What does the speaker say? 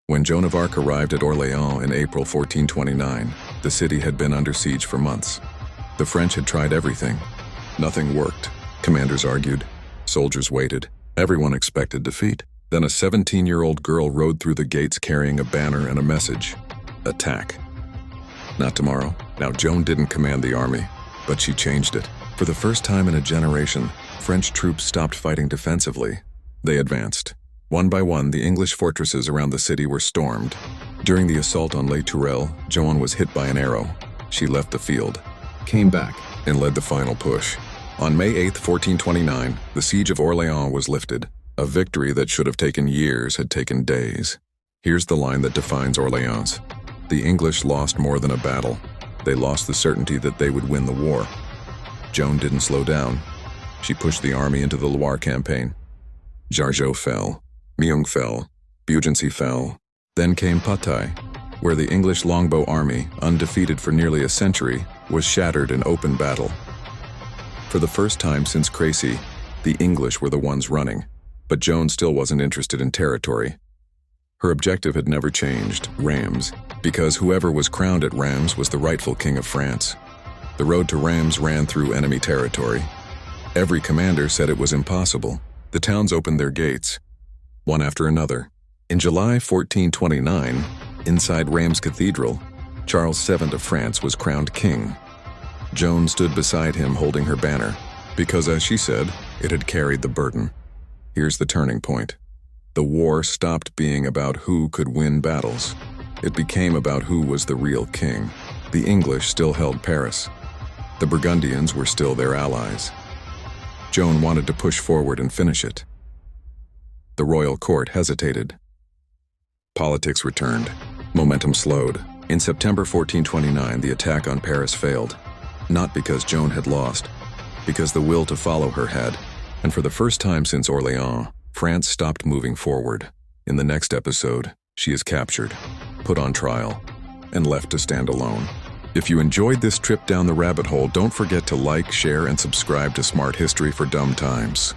When Joan of Arc arrived at Orléans in April 1429, the city had been under siege for months. The French had tried everything. Nothing worked. Commanders argued. Soldiers waited. Everyone expected defeat. Then a 17-year-old girl rode through the gates carrying a banner and a message. Attack. Not tomorrow. Now, Joan didn't command the army, but she changed it. For the first time in a generation, French troops stopped fighting defensively. They advanced. One by one, the English fortresses around the city were stormed. During the assault on Les Tourelles, Joan was hit by an arrow. She left the field, came back, and led the final push. On May 8, 1429, the Siege of Orléans was lifted. A victory that should have taken years had taken days. Here's the line that defines Orléans. The English lost more than a battle. They lost the certainty that they would win the war. Joan didn't slow down. She pushed the army into the Loire campaign. Jargeau fell. Meung fell. Beaugency fell. Then came Patay, where the English longbow army, undefeated for nearly a century, was shattered in open battle. For the first time since Crécy, the English were the ones running, but Joan still wasn't interested in territory. Her objective had never changed, Reims, because whoever was crowned at Reims was the rightful king of France. The road to Reims ran through enemy territory. Every commander said it was impossible. The towns opened their gates, one after another. In July 1429, inside Reims Cathedral, Charles VII of France was crowned king. Joan stood beside him holding her banner, because, as she said, it had carried the burden. Here's the turning point. The war stopped being about who could win battles. It became about who was the real king. The English still held Paris. The Burgundians were still their allies. Joan wanted to push forward and finish it. The royal court hesitated. Politics returned. Momentum slowed. In September 1429, the attack on Paris failed. Not because Joan had lost, because the will to follow her had. And for the first time since Orléans, France stopped moving forward. In the next episode, she is captured, put on trial, and left to stand alone. If you enjoyed this trip down the rabbit hole, don't forget to like, share, and subscribe to Smart History for Dumb Times.